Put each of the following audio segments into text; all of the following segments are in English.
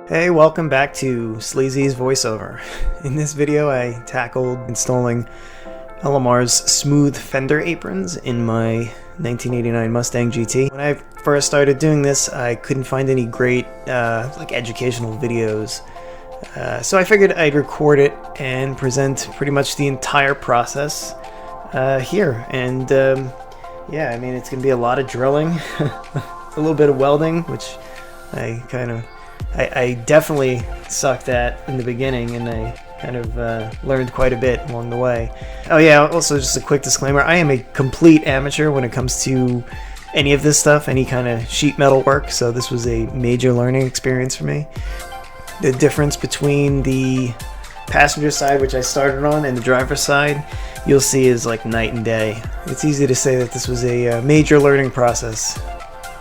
Hey, welcome back to Sleazy's voiceover. In this video I tackled installing LMR's smooth Fender Aprons in my 1989 Mustang GT. When I first started doing this, I couldn't find any great educational videos. So I figured I'd record it and present pretty much the entire process here. And yeah, I mean, it's going to be a lot of drilling, a little bit of welding, which I definitely sucked at in the beginning, and I kind of learned quite a bit along the way. Oh yeah, also just a quick disclaimer, I am a complete amateur when it comes to any of this stuff, any kind of sheet metal work, so this was a major learning experience for me. The difference between the passenger side, which I started on, and the driver's side, you'll see is like night and day. It's easy to say that this was a major learning process.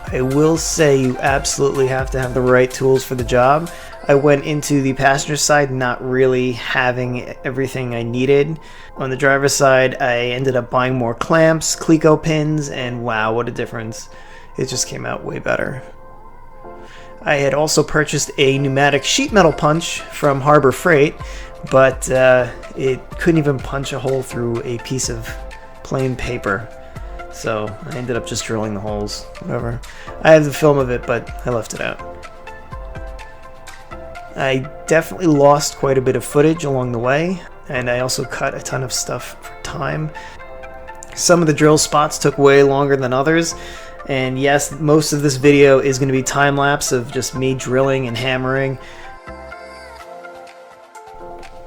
I will say you absolutely have to have the right tools for the job. I went into the passenger side not really having everything I needed. On the driver's side, I ended up buying more clamps, Cleco pins, and wow, what a difference. It just came out way better. I had also purchased a pneumatic sheet metal punch from Harbor Freight, but it couldn't even punch a hole through a piece of plain paper. So I ended up just drilling the holes, whatever. I have the film of it, but I left it out. I definitely lost quite a bit of footage along the way, and I also cut a ton of stuff for time. Some of the drill spots took way longer than others, and yes, most of this video is going to be time-lapse of just me drilling and hammering.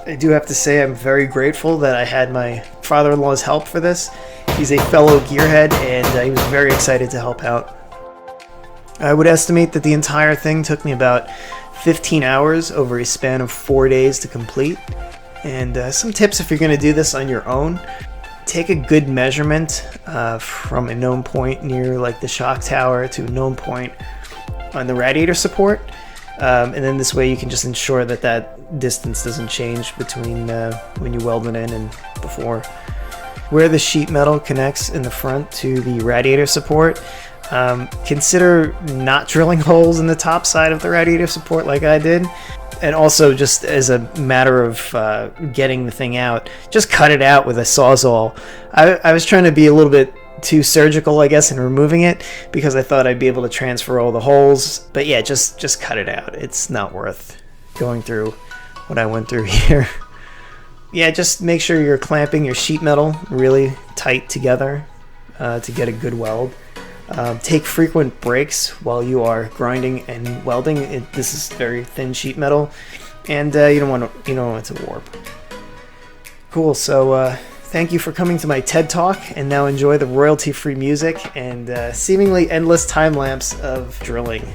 I do have to say I'm very grateful that I had my father-in-law's help for this. He's a fellow gearhead, and he was very excited to help out. I would estimate that the entire thing took me about 15 hours over a span of 4 days to complete. And some tips if you're going to do this on your own. Take a good measurement from a known point near like the shock tower to a known point on the radiator support. And then this way you can just ensure that that distance doesn't change between when you weld it in and before. Where the sheet metal connects in the front to the radiator support, consider not drilling holes in the top side of the radiator support like I did. And also, just as a matter of getting the thing out, just cut it out with a Sawzall. I was trying to be a little bit too surgical, I guess, in removing it, because I thought I'd be able to transfer all the holes. But yeah, just cut it out. It's not worth going through what I went through here. Yeah, just make sure you're clamping your sheet metal really tight together to get a good weld. Take frequent breaks while you are grinding and welding. This is very thin sheet metal, and you don't want it to warp. Cool. So thank you for coming to my TED Talk, and now enjoy the royalty-free music and seemingly endless time lapse of drilling.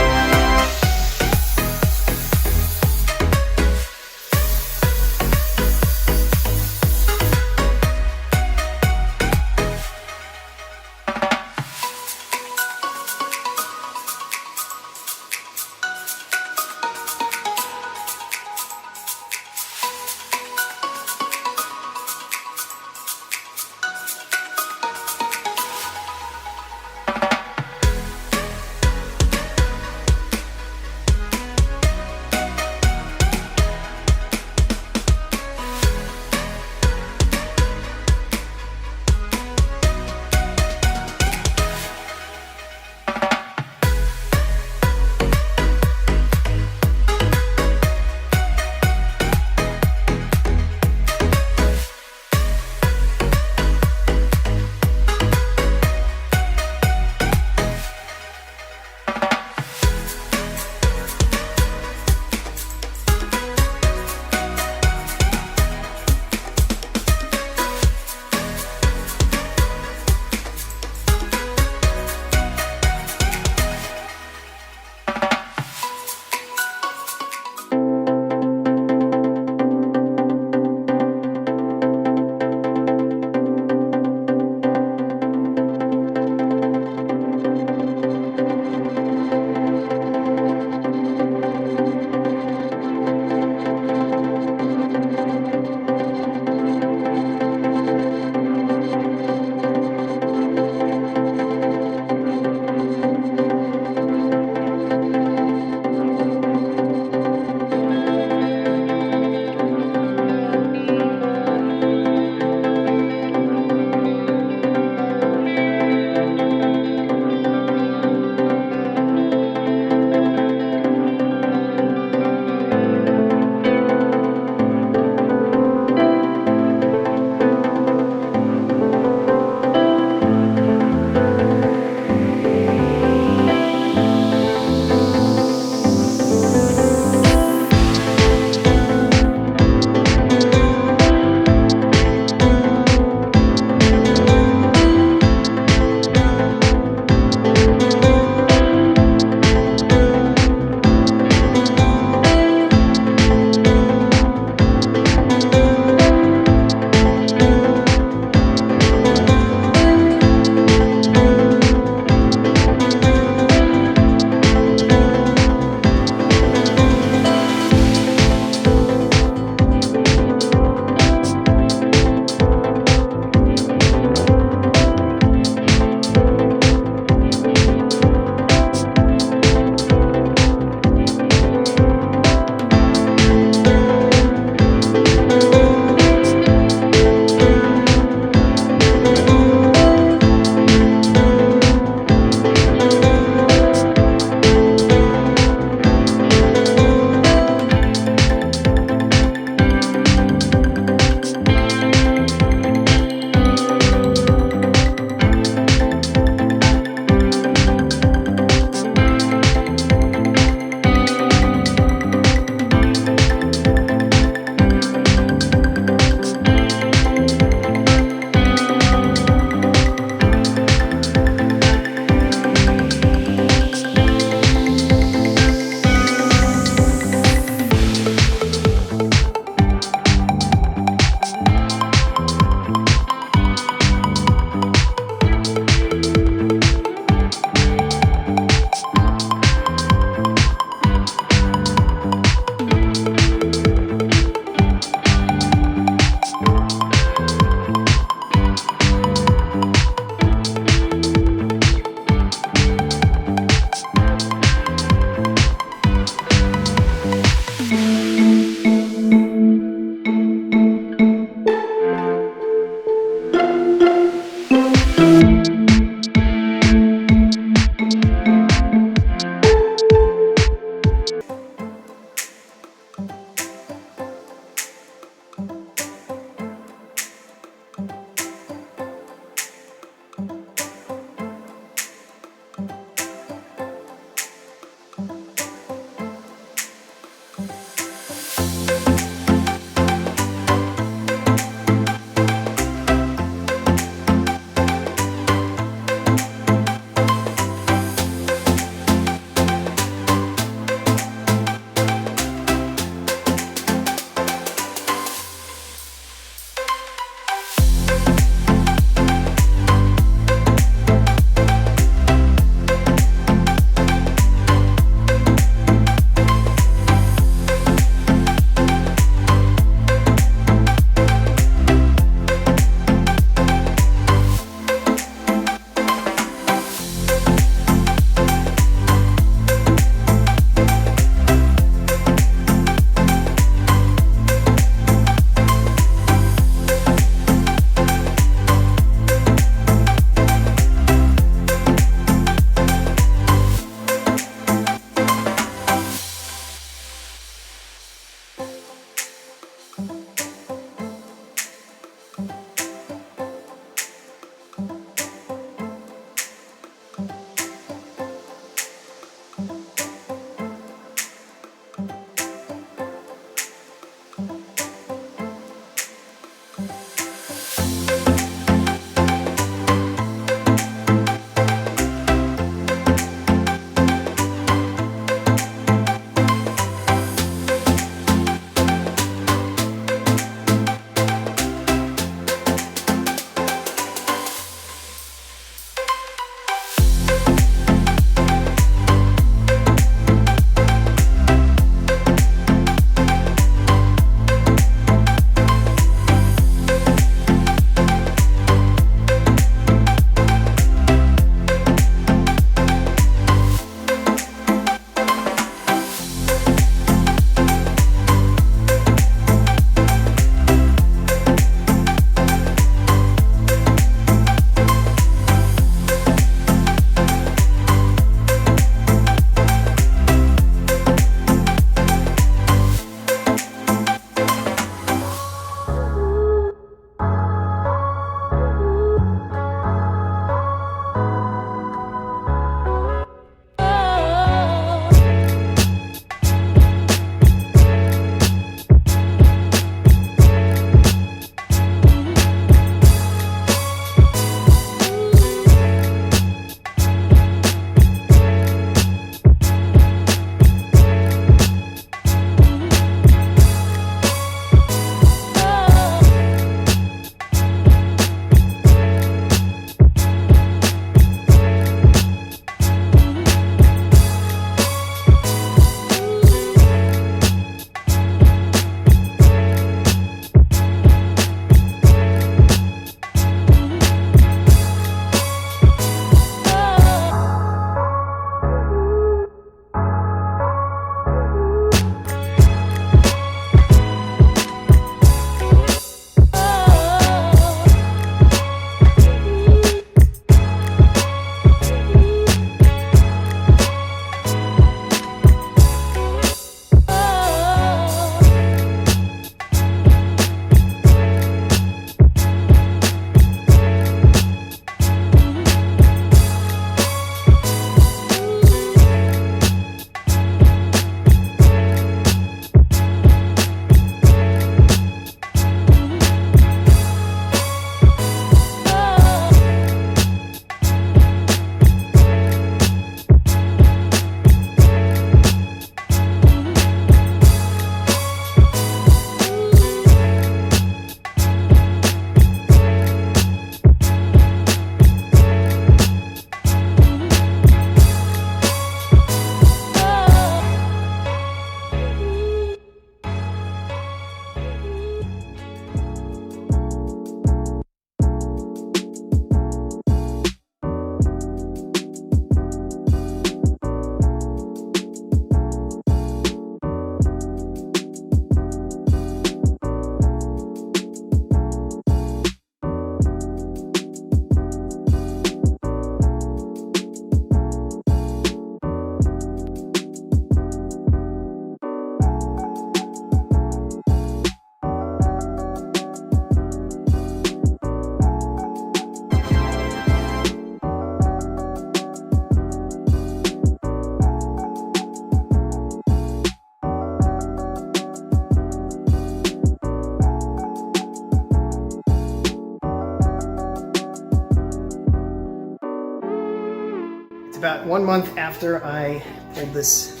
about 1 month after I pulled this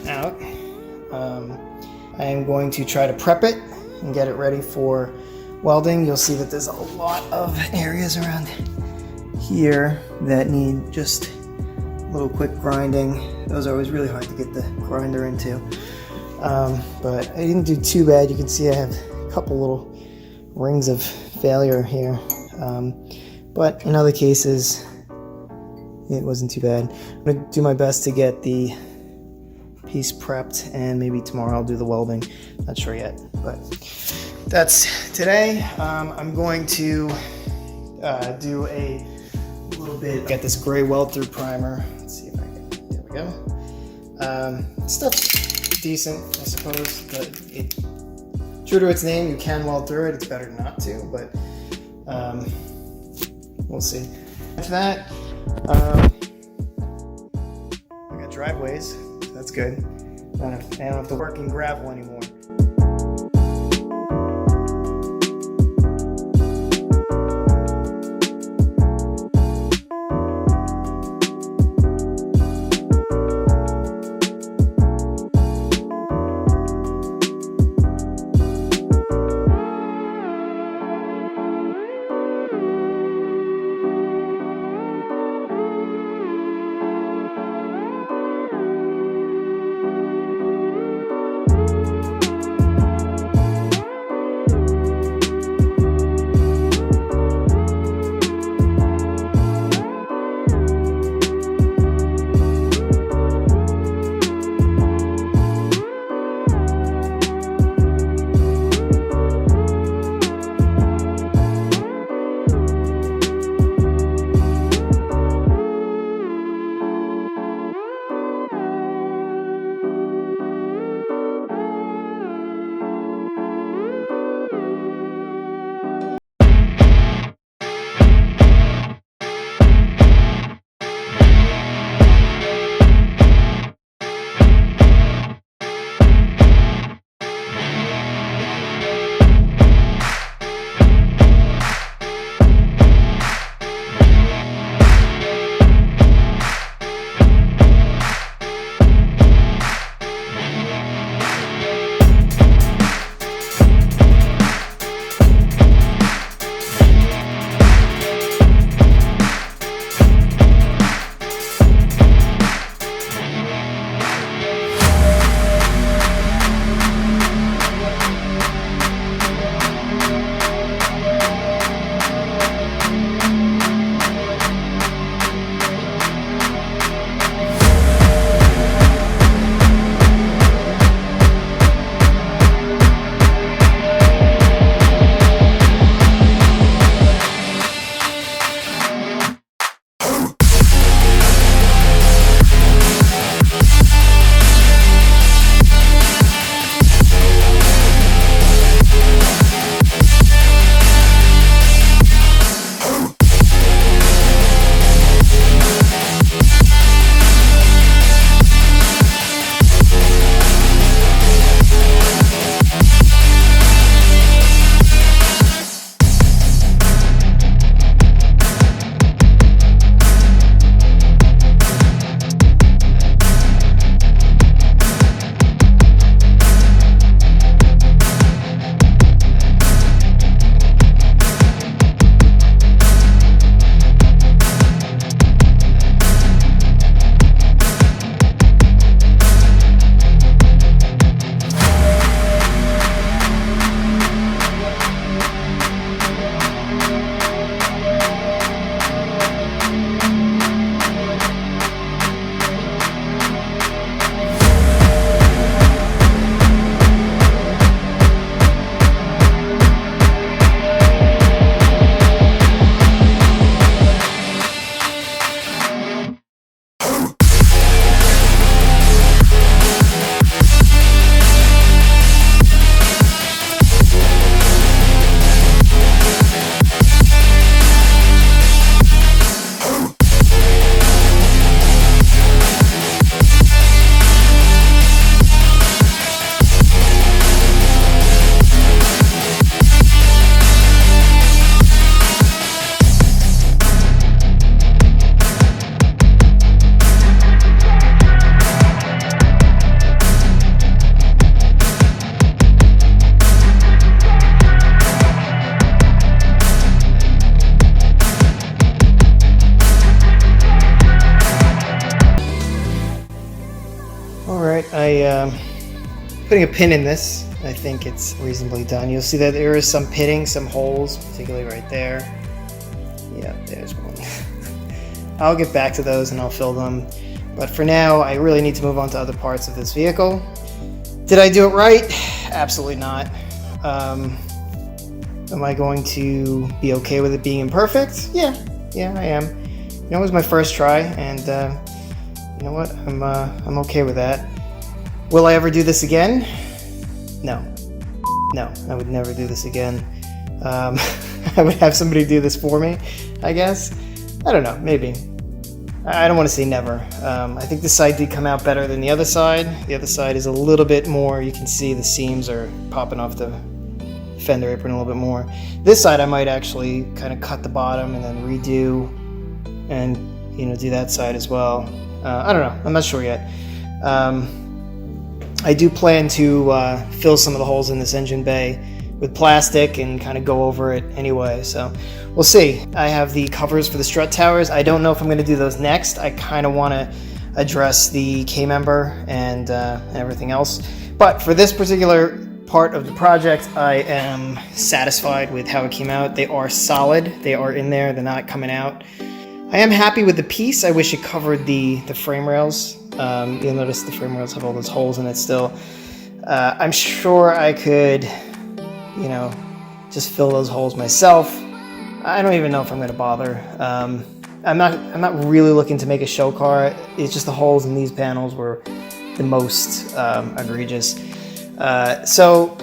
out. I am going to try to prep it and get it ready for welding. You'll see that there's a lot of areas around here that need just a little quick grinding. Those are always really hard to get the grinder into. But I didn't do too bad. You can see I have a couple little rings of failure here. But in other cases, it wasn't too bad. I'm going to do my best to get the piece prepped, and maybe tomorrow I'll do the welding. Not sure yet, but that's today. I'm going to do a little bit, get this gray weld through primer. Let's see if I can, there we go. Stuff's decent, I suppose, but true to its name, you can weld through it. It's better not to, but we'll see. After that, I got driveways, so that's good. I don't have to work in gravel anymore. putting a pin in this. I think it's reasonably done. You'll see that there is some pitting, some holes, particularly right there. Yeah, there's one. I'll get back to those and I'll fill them. But for now, I really need to move on to other parts of this vehicle. Did I do it right? Absolutely not. Am I going to be okay with it being imperfect? Yeah, I am. You know, it was my first try, and you know what? I'm okay with that. Will I ever do this again? No, I would never do this again. I would have somebody do this for me, I guess. I don't know, maybe. I don't want to say never. I think this side did come out better than the other side. The other side is a little bit more, you can see the seams are popping off the Fender Apron a little bit more. This side I might actually kind of cut the bottom and then redo and, you know, do that side as well. I don't know, I'm not sure yet. I do plan to fill some of the holes in this engine bay with plastic and kind of go over it anyway, so we'll see. I have the covers for the strut towers. I don't know if I'm going to do those next. I kind of want to address the K-member and everything else, but for this particular part of the project, I am satisfied with how it came out. They are solid, they are in there, they're not coming out. I am happy with the piece. I wish it covered the frame rails. You'll notice the frame rails have all those holes in it still. I'm sure I could, you know, just fill those holes myself. I don't even know if I'm going to bother. I'm not really looking to make a show car. It's just the holes in these panels were the most egregious. So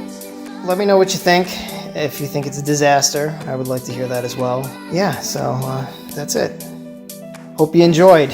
let me know what you think. If you think it's a disaster, I would like to hear that as well. Yeah, so that's it. Hope you enjoyed.